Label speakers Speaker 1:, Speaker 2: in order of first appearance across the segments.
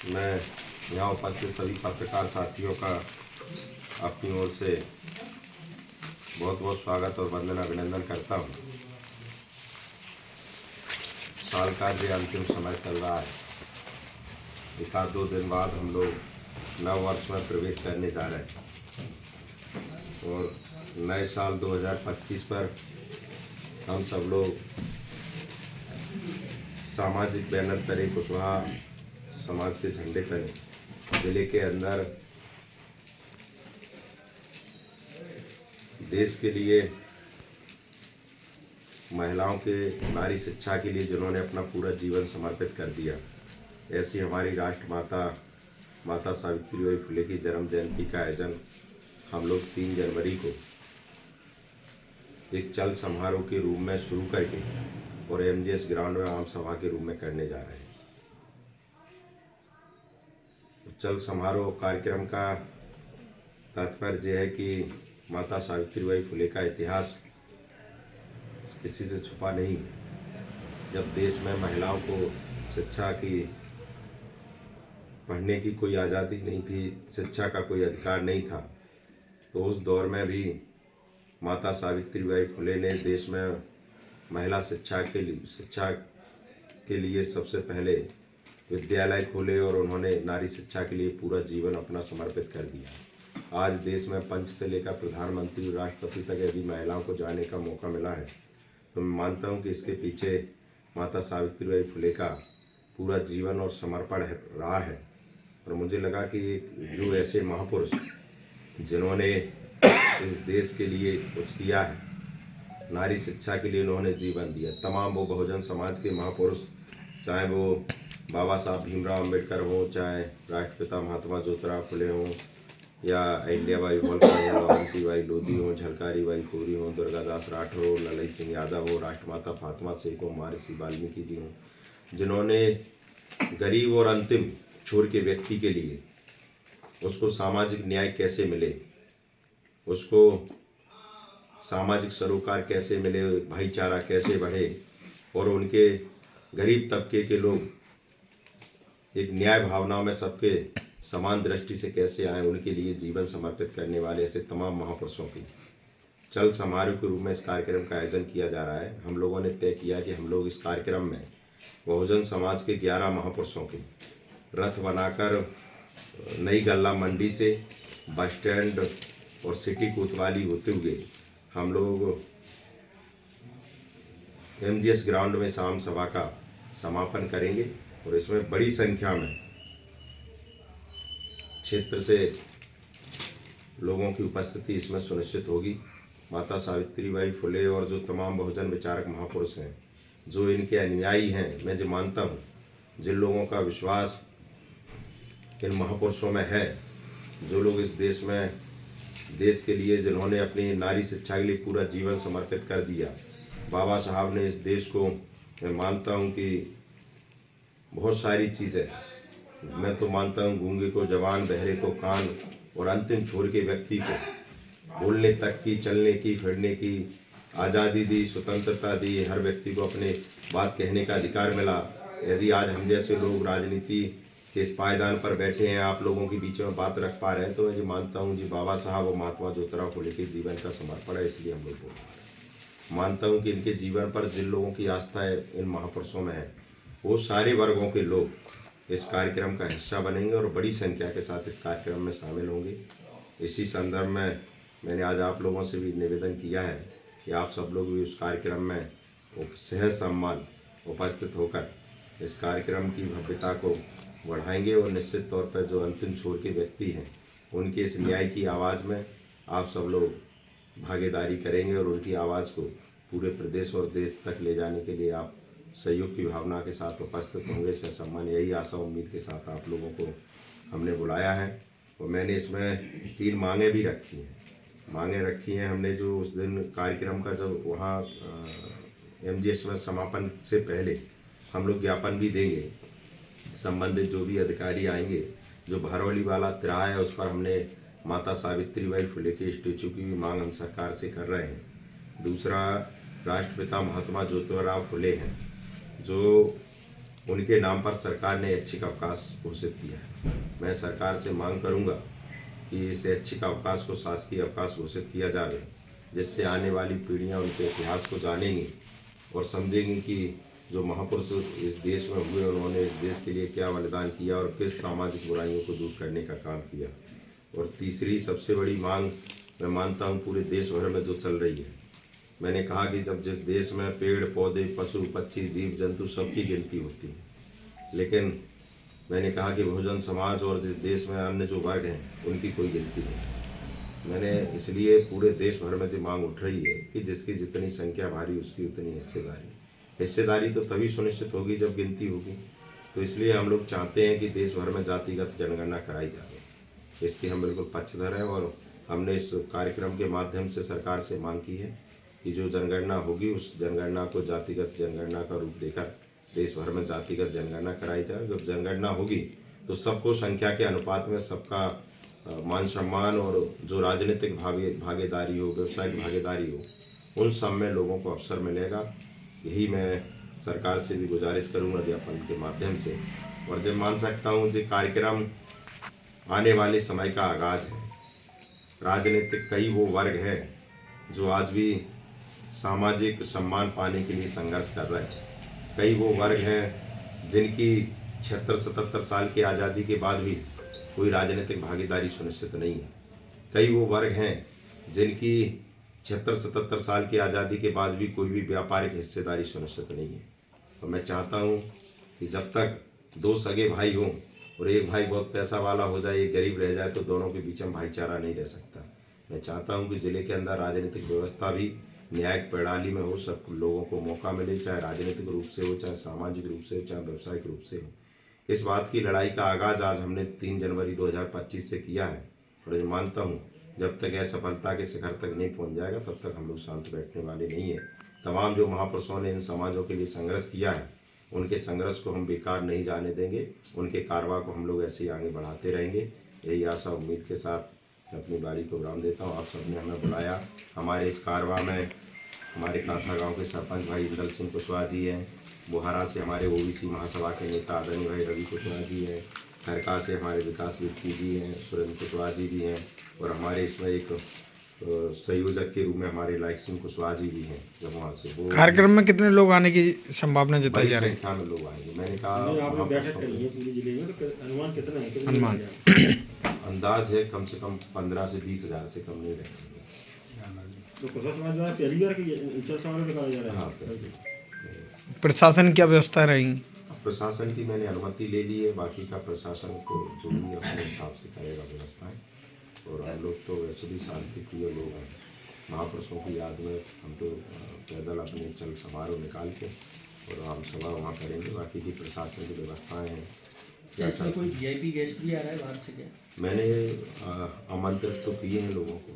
Speaker 1: मैं यहाँ उपस्थित सभी पत्रकार साथियों का अपनी ओर से बहुत बहुत स्वागत और वंदन अभिनंदन करता हूँ। साल का जो अंतिम समय चल रहा है, एक आध दो दिन बाद हम लोग नव वर्ष में प्रवेश करने जा रहे हैं और नए साल 2025 पर हम सब लोग सामाजिक बैनर करें, कुशवाहा समाज के झंडे करें। जिले के अंदर देश के लिए महिलाओं के नारी शिक्षा के लिए जिन्होंने अपना पूरा जीवन समर्पित कर दिया, ऐसी हमारी राष्ट्रमाता माता सावित्रीबाई फुले की जन्म जयंती का आयोजन हम लोग 3 जनवरी को एक चल समारोह के रूप में शुरू करके और एमजीएस ग्राउंड में आम सभा के रूप में करने जा रहे हैं। चल समारोह कार्यक्रम का तात्पर्य यह है कि माता सावित्रीबाई फुले का इतिहास किसी से छुपा नहीं। जब देश में महिलाओं को शिक्षा की पढ़ने की कोई आज़ादी नहीं थी, शिक्षा का कोई अधिकार नहीं था, तो उस दौर में भी माता सावित्रीबाई फुले ने देश में महिला शिक्षा के लिए सबसे पहले विद्यालय खोले और उन्होंने नारी शिक्षा के लिए पूरा जीवन अपना समर्पित कर दिया। आज देश में पंच से लेकर प्रधानमंत्री और राष्ट्रपति तक यदि महिलाओं को जाने का मौका मिला है, तो मैं मानता हूं कि इसके पीछे माता सावित्रीबाई फुले का पूरा जीवन और समर्पण रहा है। और मुझे लगा कि जो ऐसे महापुरुष जिन्होंने इस देश के लिए कुछ किया है, नारी शिक्षा के लिए उन्होंने जीवन दिया, तमाम वो बहुजन समाज के महापुरुष, चाहे वो बाबा साहब भीमराव अम्बेडकर हों, चाहे राष्ट्रपिता महात्मा ज्योतिराव फुले हों, या अहिल्याबाई होलकर हों, अवंतीबाई लोधी हों, झलकारी बाई कोरी हों, दुर्गादास राठौर हो, ललित सिंह यादव हो, राष्ट्रमाता फातिमा शेख हो, महर्षि वाल्मीकि जी हों, जिन्होंने गरीब और अंतिम छोर के व्यक्ति के लिए उसको सामाजिक न्याय कैसे मिले, उसको सामाजिक सरोकार कैसे मिले, भाईचारा कैसे बढ़े और उनके गरीब तबके के लोग एक न्याय भावनाओं में सबके समान दृष्टि से कैसे आए, उनके लिए जीवन समर्पित करने वाले ऐसे तमाम महापुरुषों की चल समारोह के रूप में इस कार्यक्रम का आयोजन किया जा रहा है। हम लोगों ने तय किया कि हम लोग इस कार्यक्रम में बहुजन समाज के 11 महापुरुषों के रथ बनाकर नई गल्ला मंडी से बस स्टैंड और सिटी कोतवाली होते हुए हम लोग एमजीएस ग्राउंड में शाम सभा का समापन करेंगे और इसमें बड़ी संख्या में क्षेत्र से लोगों की उपस्थिति इसमें सुनिश्चित होगी। माता सावित्रीबाई फुले और जो तमाम बहुजन विचारक महापुरुष हैं, जो इनके अनुयायी हैं, मैं जो मानता हूँ, जिन लोगों का विश्वास इन महापुरुषों में है, जो लोग इस देश में देश के लिए जिन्होंने अपनी नारी शिक्षा के लिए पूरा जीवन समर्पित कर दिया, बाबा साहब ने इस देश को, मैं मानता हूँ कि बहुत सारी चीज़ें, मैं तो मानता हूँ गूंगे को जबान, बहरे को कान और अंतिम छोर के व्यक्ति को बोलने तक की, चलने की, फिरने की आज़ादी दी, स्वतंत्रता दी, हर व्यक्ति को अपने बात कहने का अधिकार मिला। यदि आज हम जैसे लोग राजनीति के इस पायदान पर बैठे हैं, आप लोगों के बीच में बात रख पा रहे हैं, तो मैं जी मानता हूँ जी बाबा साहब और महात्मा ज्योतिराव फुले के जीवन का समर्पण है, इसलिए हम लोग बोल रहे हैं। मानता हूँ कि इनके जीवन पर जिन लोगों की आस्था है इन महापुरुषों में है, वो सारे वर्गों के लोग इस कार्यक्रम का हिस्सा बनेंगे और बड़ी संख्या के साथ इस कार्यक्रम में शामिल होंगे। इसी संदर्भ में मैंने आज आप लोगों से भी निवेदन किया है कि आप सब लोग भी उस कार्यक्रम में सहज सम्मान उपस्थित होकर इस कार्यक्रम की भव्यता को बढ़ाएंगे और निश्चित तौर पर जो अंतिम छोर के व्यक्ति हैं, उनके इस न्याय की आवाज़ में आप सब लोग भागीदारी करेंगे और उनकी आवाज़ को पूरे प्रदेश और देश तक ले जाने के लिए आप सहयोग की भावना के साथ उपस्थित होंगे। से सम्मान, यही आशा उम्मीद के साथ आप लोगों को हमने बुलाया है। और मैंने इसमें 3 मांगें भी रखी हैं। हमने जो उस दिन कार्यक्रम का जब वहाँ एमजीएस में समापन से पहले हम लोग ज्ञापन भी देंगे, संबंधित जो भी अधिकारी आएंगे, जो भारवली वाला तिराहा है उस पर हमने माता सावित्रीबाई फुले के स्टेचू की भी मांग हम सरकार से कर रहे हैं। दूसरा, राष्ट्रपिता महात्मा ज्योतिराव फुले हैं, जो उनके नाम पर सरकार ने ऐच्छिक अवकाश घोषित किया है। मैं सरकार से मांग करूंगा कि इस ऐच्छिक अवकाश को शासकीय अवकाश घोषित किया जाए, जिससे आने वाली पीढ़ियां उनके इतिहास को जानेंगी और समझेंगी कि जो महापुरुष इस देश में हुए, उन्होंने इस देश के लिए क्या बलिदान किया और किस सामाजिक बुराइयों को दूर करने का काम किया। और तीसरी सबसे बड़ी मांग मैं मानता हूँ पूरे देश भर में जो चल रही है, मैंने कहा कि जब जिस देश में पेड़ पौधे पशु पक्षी जीव जंतु सबकी गिनती होती है, लेकिन मैंने कहा कि बहुजन समाज और जिस देश में अन्य जो वर्ग हैं उनकी कोई गिनती नहीं। मैंने इसलिए पूरे देश भर में जो मांग उठ रही है कि जिसकी जितनी संख्या भारी उसकी उतनी हिस्सेदारी तो तभी सुनिश्चित होगी जब गिनती होगी। तो इसलिए हम लोग चाहते हैं कि देश भर में जातिगत जनगणना कराई जाए। इसके हम बिल्कुल पक्षधर हैं और हमने इस कार्यक्रम के माध्यम से सरकार से मांग की है कि जो जनगणना होगी उस जनगणना को जातिगत जनगणना का रूप देकर देश भर में जातिगत जनगणना कराई जाए। जब जनगणना होगी तो सबको संख्या के अनुपात में सबका मान सम्मान और जो राजनीतिक भागीदारी हो, व्यवसायिक भागीदारी हो, उन सब में लोगों को अवसर मिलेगा। यही मैं सरकार से भी गुजारिश करूँगा ज्ञापन के माध्यम से। और जब मान सकता हूँ कि कार्यक्रम आने वाले समय का आगाज है। राजनीतिक कई वो वर्ग है जो आज भी सामाजिक सम्मान पाने के लिए संघर्ष कर रहे हैं। कई वो वर्ग हैं जिनकी 76-77 साल की आज़ादी के बाद भी कोई राजनीतिक भागीदारी सुनिश्चित नहीं है। कई वो वर्ग हैं जिनकी 76-77 साल की आज़ादी के बाद भी कोई भी व्यापारिक हिस्सेदारी सुनिश्चित नहीं है। तो मैं चाहता हूँ कि जब तक दो सगे भाई हों और एक भाई बहुत पैसा वाला हो जाए, एक गरीब रह जाए, तो दोनों के बीच में भाईचारा नहीं रह सकता। मैं चाहता हूँ कि ज़िले के अंदर राजनीतिक व्यवस्था भी न्यायिक प्रणाली में हो, सब लोगों को मौका मिले, चाहे राजनीतिक रूप से हो, चाहे सामाजिक रूप से हो, चाहे व्यावसायिक रूप से हो। इस बात की लड़ाई का आगाज़ आज हमने 3 जनवरी 2025 से किया है और मैं मानता हूँ जब तक यह सफलता के शिखर तक नहीं पहुँच जाएगा तब तक हम लोग शांत बैठने वाले नहीं हैं। तमाम जो महापुरुषों ने इन समाजों के लिए संघर्ष किया है, उनके संघर्ष को हम बेकार नहीं जाने देंगे। उनके कारवा को हम लोग ऐसे ही आगे बढ़ाते रहेंगे। यही आशा उम्मीद के साथ अपनी बारी को विराम देता हूँ। आप सबने हमें बुलाया। हमारे इस कारवा में हमारे काथा गांव के सरपंच भाई इंदल सिंह कुशवाहा जी हैं, बुहारा से हमारे ओबीसी महासभा के नेता आदरणीय भाई रवि कुशवाहा जी हैं, खरका से हमारे विकास वित्ती जी हैं, सुरेंद्र कुशवाहा जी भी हैं, और हमारे इसमें एक संयोजक के रूप में हमारे लाइक सिंह कुशवाहा जी भी हैं। जब वहाँ से वो
Speaker 2: कार्यक्रम में कितने लोग आने की संभावना जताई जा रही है?
Speaker 1: संख्या में लोग आएंगे। मैंने कहा
Speaker 3: अनुमान कितना है?
Speaker 2: अनुमान
Speaker 1: अंदाज है कम से कम 15 से 20 हज़ार से कम नहीं रहेंगे।
Speaker 3: तो प्रशासन द्वारा पहली बार निकाला जा रहा है।
Speaker 2: प्रशासन क्या व्यवस्था रहेगी?
Speaker 1: प्रशासन की मैंने अनुमति ले ली है, बाकी का प्रशासन को जो भी अपने हिसाब से करेगा व्यवस्थाएं। और हम लोग तो वैसे भी शांति प्रिय लोग हैं। महापुरुषों की याद में हम तो पैदल अपने चल समारोह निकाल के और आम सभा वहाँ करेंगे। बाकी की प्रशासन की व्यवस्थाएँ हैं।
Speaker 4: इसमें कोई वीआईपी गेस्ट भी आ रहा है बाहर से क्या?
Speaker 1: मैंने आमंत्रित तो किए हैं लोगों को।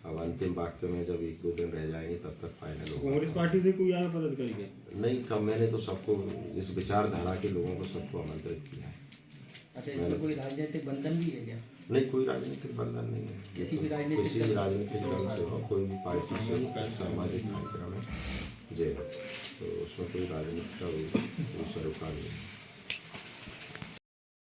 Speaker 1: अब अंतिम वाक्य में जब 1-2 दिन रह जाएंगे तब तक फाइनल होगा।
Speaker 3: कांग्रेस पार्टी से कोई आया पदाधिकारी?
Speaker 1: नहीं, कम मैंने तो सबको, इस विचारधारा के लोगों को सबको आमंत्रित किया है।
Speaker 4: अच्छा, इसमें कोई राजनीतिक बंधन भी है क्या?
Speaker 1: नहीं, कोई राजनीतिक बंधन नहीं है।
Speaker 4: किसी भी राजनीतिक
Speaker 1: दल से हो, कोई भी पार्टी से हो, सामाजिक कार्यक्रम है जी, तो उसमें कोई राजनीति का कोई स्वरूप नहीं है।